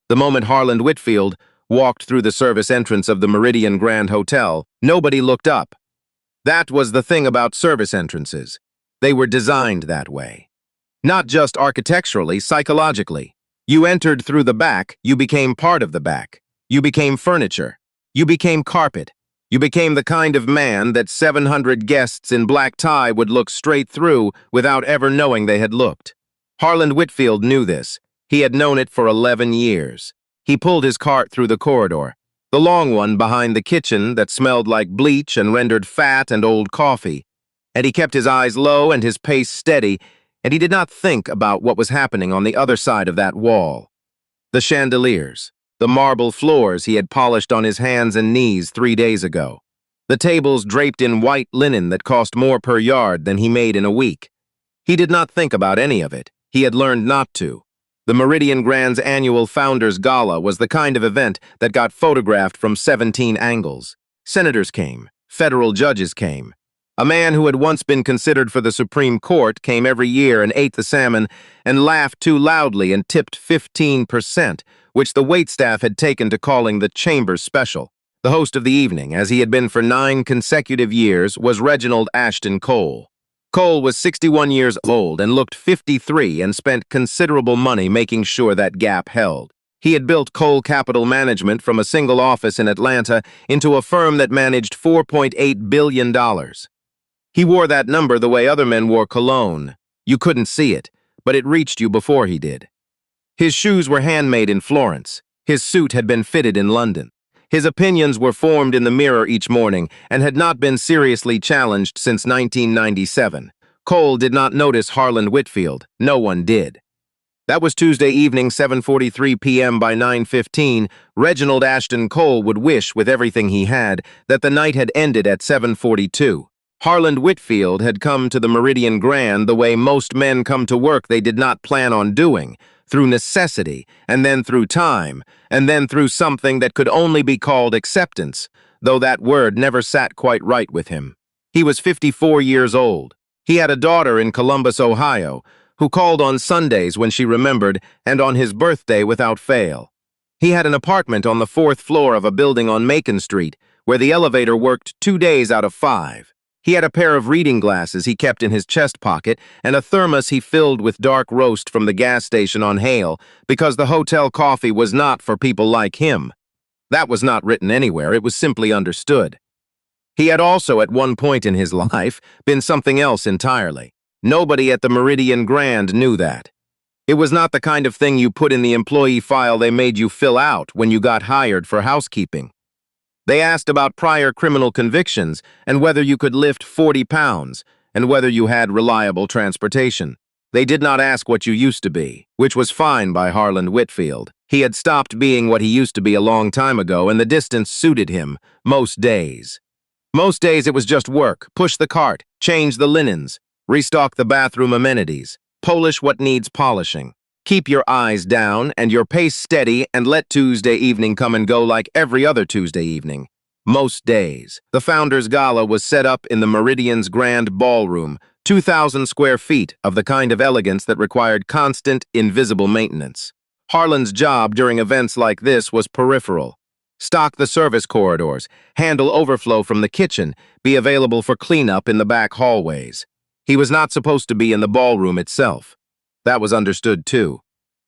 The moment Harland Whitfield walked through the service entrance of the Meridian Grand Hotel, nobody looked up. That was the thing about service entrances. They were designed that way. Not just architecturally, psychologically. You entered through the back, you became part of the back. You became furniture. You became carpet. You became the kind of man that 700 guests in black tie would look straight through without ever knowing they had looked. Harland Whitfield knew this. He had known it for 11 years. He pulled his cart through the corridor, the long one behind the kitchen that smelled like bleach and rendered fat and old coffee. And he kept his eyes low and his pace steady, and he did not think about what was happening on the other side of that wall. The chandeliers, the marble floors he had polished on his hands and knees 3 days ago, the tables draped in white linen that cost more per yard than he made in a week. He did not think about any of it. He had learned not to. The Meridian Grand's annual Founders Gala was the kind of event that got photographed from 17 angles. Senators came. Federal judges came. A man who had once been considered for the Supreme Court came every year and ate the salmon and laughed too loudly and tipped 15%, which the waitstaff had taken to calling the Chamber Special. The host of the evening, as he had been for 9 consecutive years, was Reginald Cole. Cole was 61 years old and looked 53 and spent considerable money making sure that gap held. He had built Cole Capital Management from a single office in Atlanta into a firm that managed $4.8 billion. He wore that number the way other men wore cologne. You couldn't see it, but it reached you before he did. His shoes were handmade in Florence. His suit had been fitted in London. His opinions were formed in the mirror each morning and had not been seriously challenged since 1997. Cole did not notice Harland Whitfield. No one did. That was Tuesday evening, 7:43 p.m. By 9:15, Reginald Cole would wish with everything he had that the night had ended at 7:42. Harland Whitfield had come to the Meridian Grand the way most men come to work they did not plan on doing, through necessity, and then through time, and then through something that could only be called acceptance, though that word never sat quite right with him. He was 54 years old. He had a daughter in Columbus, Ohio, who called on Sundays when she remembered and on his birthday without fail. He had an apartment on the 4th floor of a building on Macon Street, where the elevator worked 2 days out of 5. He had a pair of reading glasses he kept in his chest pocket and a thermos he filled with dark roast from the gas station on Hale because the hotel coffee was not for people like him. That was not written anywhere, it was simply understood. He had also, at one point in his life, been something else entirely. Nobody at the Meridian Grand knew that. It was not the kind of thing you put in the employee file they made you fill out when you got hired for housekeeping. They asked about prior criminal convictions and whether you could lift 40 pounds and whether you had reliable transportation. They did not ask what you used to be, which was fine by Harland Whitfield. He had stopped being what he used to be a long time ago, and the distance suited him most days. Most days it was just work, push the cart, change the linens, restock the bathroom amenities, polish what needs polishing. Keep your eyes down and your pace steady and let Tuesday evening come and go like every other Tuesday evening. Most days. The Founders Gala was set up in the Meridian's Grand Ballroom, 2,000 square feet of the kind of elegance that required constant, invisible maintenance. Harland's job during events like this was peripheral. Stock the service corridors, handle overflow from the kitchen, be available for cleanup in the back hallways. He was not supposed to be in the ballroom itself. That was understood, too.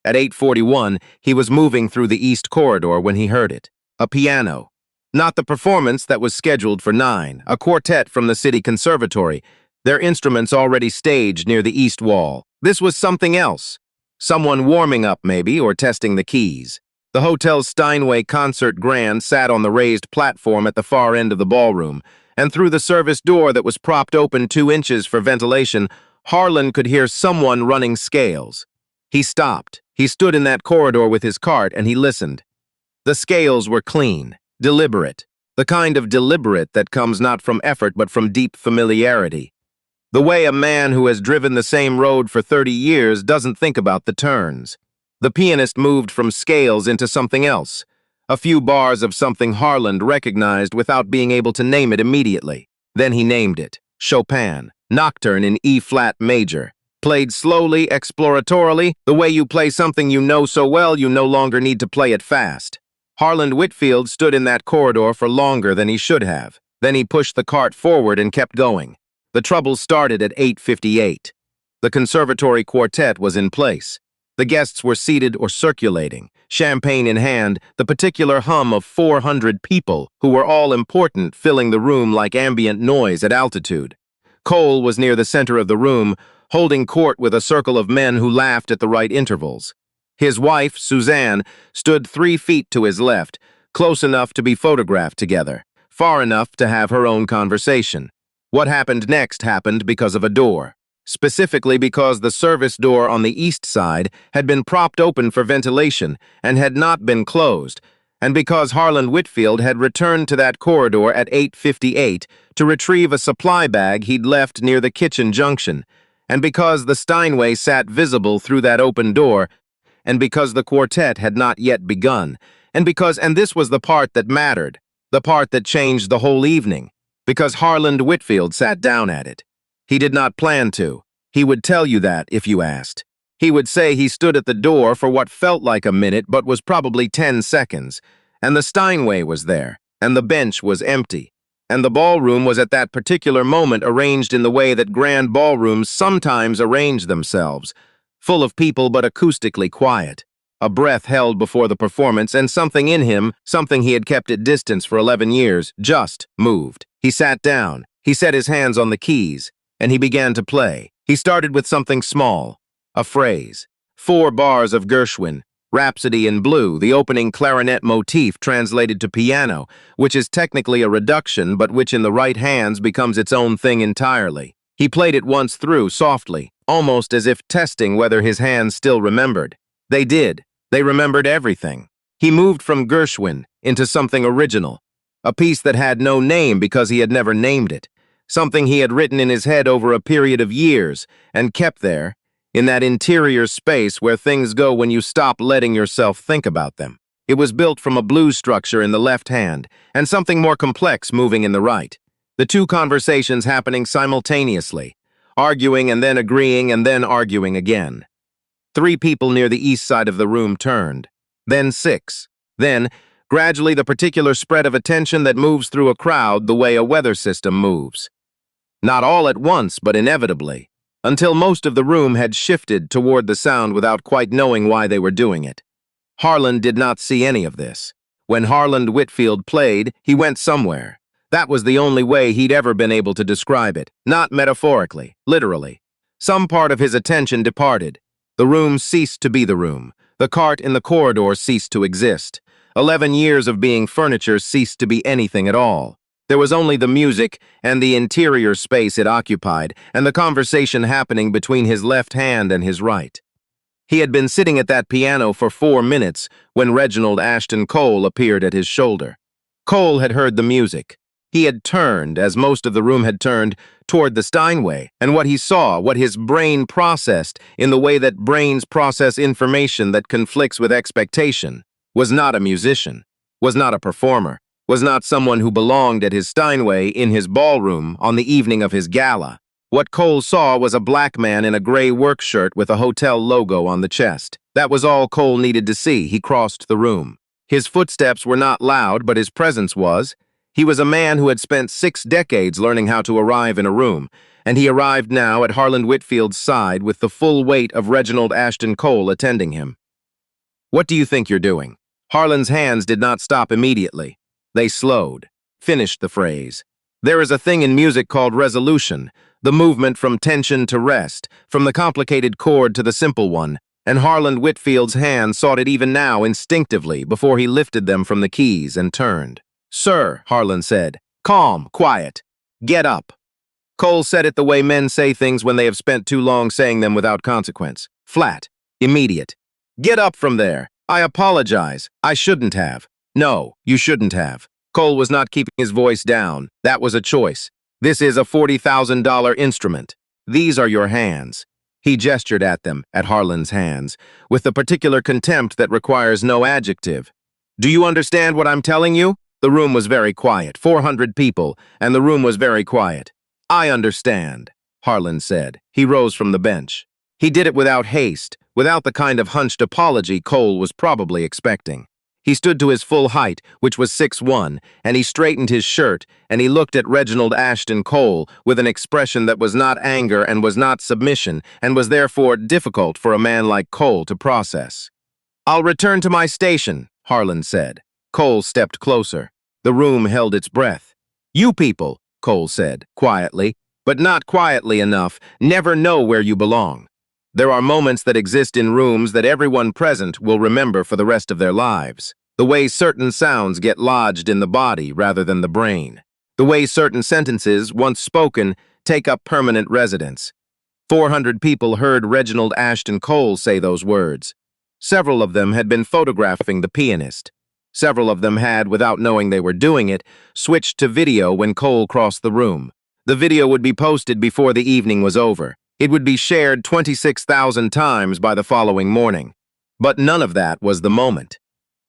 At 8:41, he was moving through the east corridor when he heard it. A piano. Not the performance that was scheduled for 9, a quartet from the city conservatory, their instruments already staged near the east wall. This was something else. Someone warming up, maybe, or testing the keys. The hotel's Steinway concert grand sat on the raised platform at the far end of the ballroom, and through the service door that was propped open 2 inches for ventilation, Harland could hear someone running scales. He stopped. He stood in that corridor with his cart and he listened. The scales were clean, deliberate, the kind of deliberate that comes not from effort but from deep familiarity. The way a man who has driven the same road for 30 years doesn't think about the turns. The pianist moved from scales into something else, a few bars of something Harland recognized without being able to name it immediately. Then he named it, Chopin. Nocturne in E-flat major. Played slowly, exploratorily, the way you play something you know so well you no longer need to play it fast. Harland Whitfield stood in that corridor for longer than he should have. Then he pushed the cart forward and kept going. The trouble started at 8:58. The conservatory quartet was in place. The guests were seated or circulating, champagne in hand, the particular hum of 400 people, who were all important, filling the room like ambient noise at altitude. Cole was near the center of the room, holding court with a circle of men who laughed at the right intervals. His wife, Suzanne, stood 3 feet to his left, close enough to be photographed together, far enough to have her own conversation. What happened next happened because of a door. Specifically because the service door on the east side had been propped open for ventilation and had not been closed, and because Harland Whitfield had returned to that corridor at 8:58 to retrieve a supply bag he'd left near the kitchen junction, and because the Steinway sat visible through that open door, and because the quartet had not yet begun, and this was the part that mattered, the part that changed the whole evening, because Harland Whitfield sat down at it. He did not plan to. He would tell you that if you asked. He would say he stood at the door for what felt like a minute but was probably 10 seconds, and the Steinway was there, and the bench was empty, and the ballroom was at that particular moment arranged in the way that grand ballrooms sometimes arrange themselves, full of people but acoustically quiet. A breath held before the performance, and something in him, something he had kept at distance for 11 years, just moved. He sat down. He set his hands on the keys, and he began to play. He started with something small, a phrase. 4 bars of Gershwin, Rhapsody in Blue, the opening clarinet motif translated to piano, which is technically a reduction but which in the right hands becomes its own thing entirely. He played it once through, softly, almost as if testing whether his hands still remembered. They did. They remembered everything. He moved from Gershwin into something original, a piece that had no name because he had never named it. Something he had written in his head over a period of years and kept there, in that interior space where things go when you stop letting yourself think about them. It was built from a blues structure in the left hand and something more complex moving in the right. The two conversations happening simultaneously, arguing and then agreeing and then arguing again. 3 people near the east side of the room turned, then 6. Then, gradually the particular spread of attention that moves through a crowd the way a weather system moves. Not all at once, but inevitably, until most of the room had shifted toward the sound without quite knowing why they were doing it. Harland did not see any of this. When Harland Whitfield played, he went somewhere. That was the only way he'd ever been able to describe it, not metaphorically, literally. Some part of his attention departed. The room ceased to be the room. The cart in the corridor ceased to exist. 11 years of being furniture ceased to be anything at all. There was only the music and the interior space it occupied, and the conversation happening between his left hand and his right. He had been sitting at that piano for 4 minutes when Reginald Cole appeared at his shoulder. Cole had heard the music. He had turned, as most of the room had turned, toward the Steinway, and what he saw, what his brain processed in the way that brains process information that conflicts with expectation, was not a musician, was not a performer, was not someone who belonged at his Steinway in his ballroom on the evening of his gala. What Cole saw was a black man in a gray work shirt with a hotel logo on the chest. That was all Cole needed to see. He crossed the room. His footsteps were not loud, but his presence was. He was a man who had spent 6 decades learning how to arrive in a room, and he arrived now at Harland Whitfield's side with the full weight of Reginald Cole attending him. "What do you think you're doing?" Harland's hands did not stop immediately. They slowed, finished the phrase. There is a thing in music called resolution, the movement from tension to rest, from the complicated chord to the simple one, and Harland Whitfield's hand sought it even now instinctively before he lifted them from the keys and turned. "Sir," Harland said, "calm, quiet. Get up." Cole said it the way men say things when they have spent too long saying them without consequence. Flat, immediate. "Get up from there. I apologize. I shouldn't have." "No, you shouldn't have." Cole was not keeping his voice down. That was a choice. "This is a $40,000 instrument. These are your hands." He gestured at them, at Harland's hands, with the particular contempt that requires no adjective. "Do you understand what I'm telling you?" The room was very quiet, 400 people, and the room was very quiet. "I understand," Harland said. He rose from the bench. He did it without haste, without the kind of hunched apology Cole was probably expecting. He stood to his full height, which was 6'1", and he straightened his shirt, and he looked at Reginald Cole with an expression that was not anger and was not submission, and was therefore difficult for a man like Cole to process. "I'll return to my station," Harland said. Cole stepped closer. The room held its breath. "You people," Cole said, quietly, but not quietly enough, "never know where you belong. There are moments that exist in rooms that everyone present will remember for the rest of their lives. The way certain sounds get lodged in the body rather than the brain. The way certain sentences, once spoken, take up permanent residence. 400 people heard Reginald Cole say those words. Several of them had been photographing the pianist. Several of them had, without knowing they were doing it, switched to video when Cole crossed the room. The video would be posted before the evening was over. It would be shared 26,000 times by the following morning. But none of that was the moment.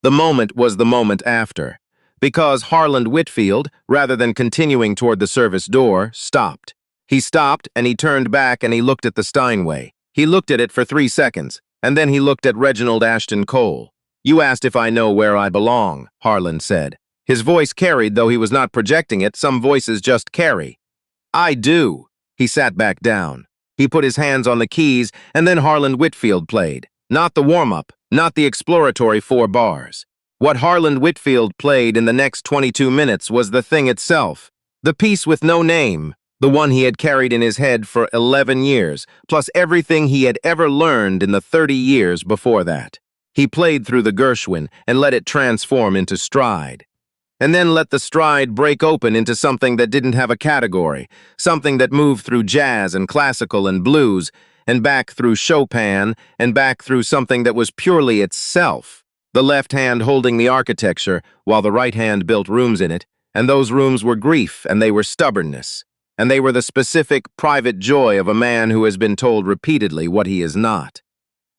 The moment was the moment after, because Harland Whitfield, rather than continuing toward the service door, stopped. He stopped, and he turned back, and he looked at the Steinway. He looked at it for 3 seconds, and then he looked at Reginald Cole. "You asked if I know where I belong," Harland said. His voice carried, though he was not projecting it. Some voices just carry. "I do." He sat back down. He put his hands on the keys, and then Harland Whitfield played. Not the warm-up, not the exploratory 4 bars. What Harland Whitfield played in the next 22 minutes was the thing itself. The piece with no name, the one he had carried in his head for 11 years, plus everything he had ever learned in the 30 years before that. He played through the Gershwin and let it transform into stride. And then let the stride break open into something that didn't have a category, something that moved through jazz and classical and blues, and back through Chopin, and back through something that was purely itself. The left hand holding the architecture, while the right hand built rooms in it, and those rooms were grief, and they were stubbornness, and they were the specific, private joy of a man who has been told repeatedly what he is not.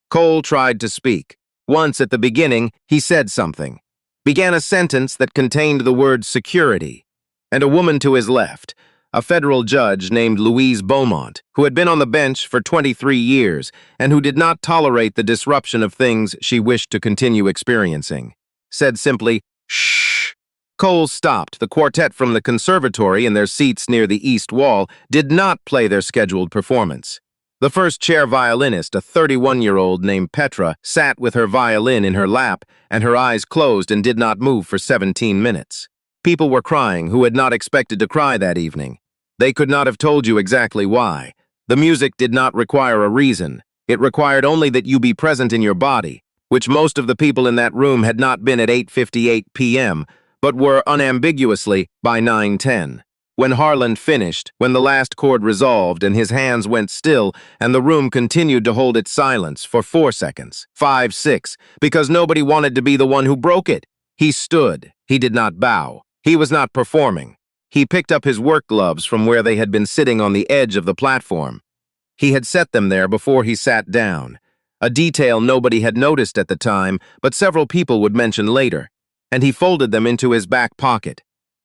Cole tried to speak. Once at the beginning, he said something. Began a sentence that contained the word security. And a woman to his left, a federal judge named Louise Beaumont, who had been on the bench for 23 years and who did not tolerate the disruption of things she wished to continue experiencing, said simply, "Shh." Cole stopped. The quartet from the conservatory in their seats near the east wall did not play their scheduled performance. The first chair violinist, a 31-year-old named Petra, sat with her violin in her lap and her eyes closed and did not move for 17 minutes. People were crying who had not expected to cry that evening. They could not have told you exactly why. The music did not require a reason. It required only that you be present in your body, which most of the people in that room had not been at 8:58 p.m., but were unambiguously by 9:10. When Harland finished, when the last chord resolved and his hands went still and the room continued to hold its silence for 4 seconds, 5, 6, because nobody wanted to be the one who broke it. He stood. He did not bow. He was not performing. He picked up his work gloves from where they had been sitting on the edge of the platform. He had set them there before he sat down, a detail nobody had noticed at the time, but several people would mention later, and he folded them into his back pocket.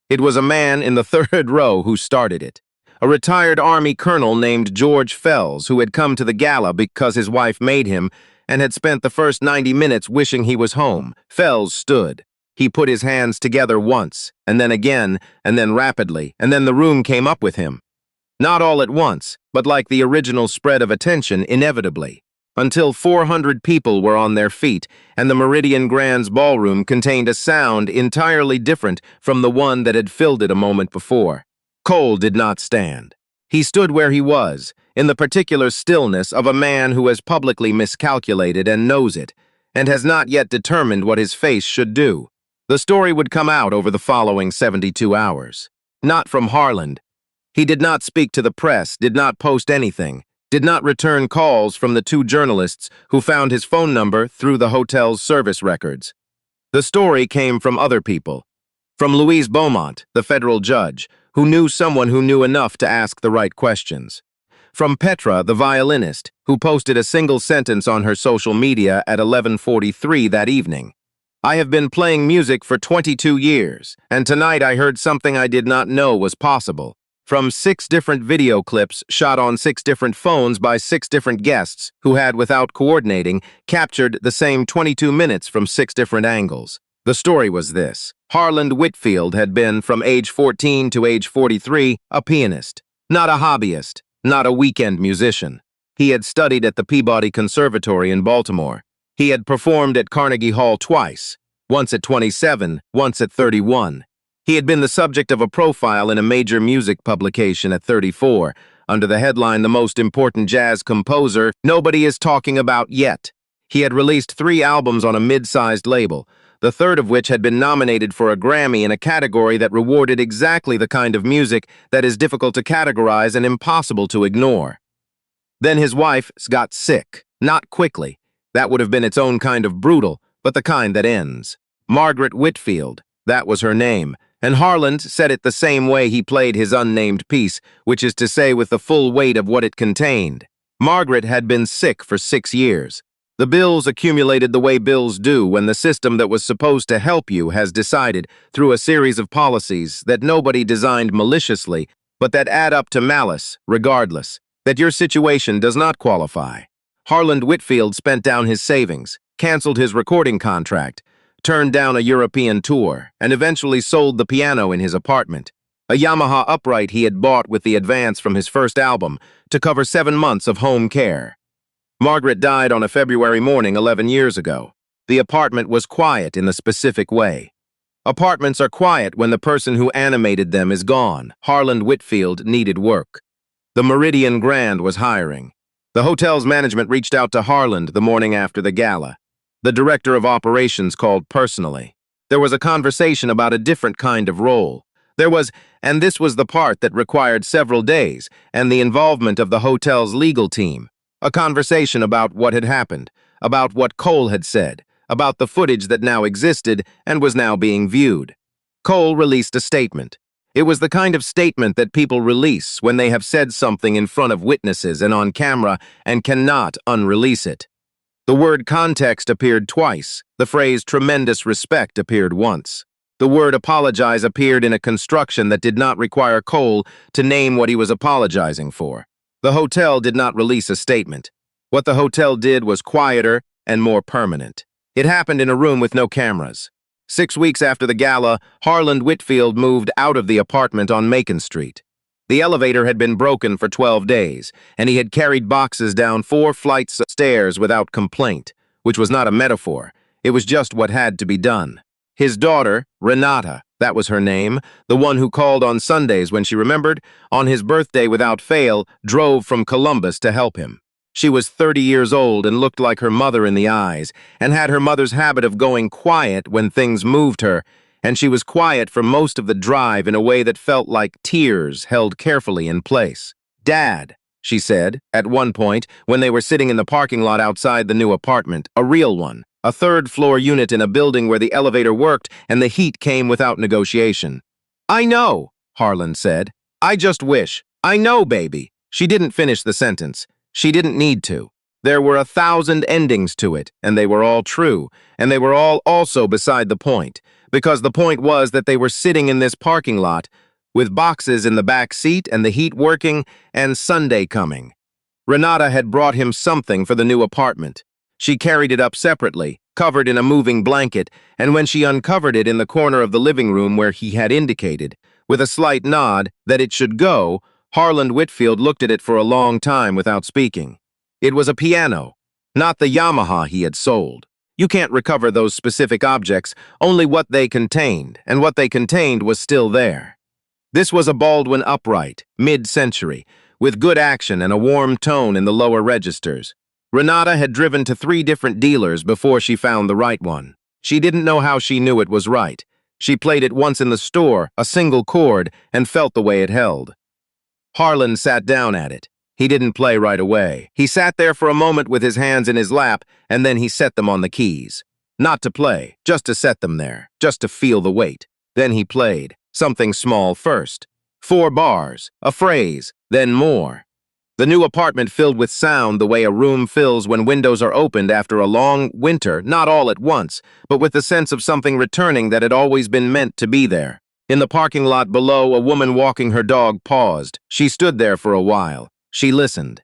It was a man in the 3rd row who started it, a retired Army colonel named George Fells, who had come to the gala because his wife made him and had spent the first 90 minutes wishing he was home. Fells stood. He put his hands together once, and then again, and then rapidly, and then the room came up with him. Not all at once, but like the original spread of attention, inevitably, until 400 people were on their feet, and the Meridian Grand's ballroom contained a sound entirely different from the one that had filled it a moment before. Cole did not stand. He stood where he was, in the particular stillness of a man who has publicly miscalculated and knows it, and has not yet determined what his face should do. The story would come out over the following 72 hours. Not from Harland. He did not speak to the press, did not post anything, did not return calls from the 2 journalists who found his phone number through the hotel's service records. The story came from other people. From Louise Beaumont, the federal judge, who knew someone who knew enough to ask the right questions. From Petra, the violinist, who posted a single sentence on her social media at 11:43 that evening. "I have been playing music for 22 years, and tonight I heard something I did not know was possible." from 6 different video clips shot on 6 different phones by 6 different guests who had, without coordinating, captured the same 22 minutes from 6 different angles. The story was this. Harland Whitfield had been, from age 14 to age 43, a pianist, not a hobbyist, not a weekend musician. He had studied at the Peabody Conservatory in Baltimore. He had performed at Carnegie Hall twice, once at 27, once at 31. He had been the subject of a profile in a major music publication at 34, under the headline "The Most Important Jazz Composer Nobody Is Talking About Yet." He had released 3 albums on a mid-sized label, the third of which had been nominated for a Grammy in a category that rewarded exactly the kind of music that is difficult to categorize and impossible to ignore. Then his wife got sick, not quickly. That would have been its own kind of brutal, but the kind that ends. Margaret Whitfield, that was her name, and Harland said it the same way he played his unnamed piece, which is to say with the full weight of what it contained. Margaret had been sick for 6 years. The bills accumulated the way bills do when the system that was supposed to help you has decided, through a series of policies that nobody designed maliciously, but that add up to malice, regardless, that your situation does not qualify. Harland Whitfield spent down his savings, canceled his recording contract, turned down a European tour, and eventually sold the piano in his apartment, a Yamaha upright he had bought with the advance from his first album, to cover 7 months of home care. Margaret died on a February morning 11 years ago. The apartment was quiet in a specific way. Apartments are quiet when the person who animated them is gone. Harland Whitfield needed work. The Meridian Grand was hiring. The hotel's management reached out to Harland the morning after the gala. The director of operations called personally. There was a conversation about a different kind of role. And this was the part that required several days, and the involvement of the hotel's legal team. A conversation about what had happened, about what Cole had said, about the footage that now existed and was now being viewed. Cole released a statement. It was the kind of statement that people release when they have said something in front of witnesses and on camera and cannot unrelease it. The word context appeared twice. The phrase tremendous respect appeared once. The word apologize appeared in a construction that did not require Cole to name what he was apologizing for. The hotel did not release a statement. What the hotel did was quieter and more permanent. It happened in a room with no cameras. 6 weeks after the gala, Harland Whitfield moved out of the apartment on Macon Street. The elevator had been broken for 12 days, and he had carried boxes down 4 flights of stairs without complaint, which was not a metaphor. It was just what had to be done. His daughter, Renata, that was her name, the one who called on Sundays when she remembered, on his birthday without fail, drove from Columbus to help him. She was 30 years old and looked like her mother in the eyes, and had her mother's habit of going quiet when things moved her, and she was quiet for most of the drive in a way that felt like tears held carefully in place. "Dad," she said, at one point, when they were sitting in the parking lot outside the new apartment, a real one, a 3rd-floor unit in a building where the elevator worked and the heat came without negotiation. "I know," Harland said. "I just wish. I know, baby." She didn't finish the sentence. She didn't need to. There were 1,000 endings to it, and they were all true, and they were all also beside the point, because the point was that they were sitting in this parking lot, with boxes in the back seat and the heat working, and Sunday coming. Renata had brought him something for the new apartment. She carried it up separately, covered in a moving blanket, and when she uncovered it in the corner of the living room where he had indicated, with a slight nod, that it should go, Harland Whitfield looked at it for a long time without speaking. It was a piano, not the Yamaha he had sold. You can't recover those specific objects, only what they contained, and what they contained was still there. This was a Baldwin upright, mid-century, with good action and a warm tone in the lower registers. Renata had driven to 3 different dealers before she found the right one. She didn't know how she knew it was right. She played it once in the store, a single chord, and felt the way it held. Harland sat down at it. He didn't play right away. He sat there for a moment with his hands in his lap, and then he set them on the keys. Not to play, just to set them there, just to feel the weight. Then he played, something small first. 4 bars, a phrase, then more. The new apartment filled with sound the way a room fills when windows are opened after a long winter, not all at once, but with the sense of something returning that had always been meant to be there. In the parking lot below, a woman walking her dog paused. She stood there for a while. She listened.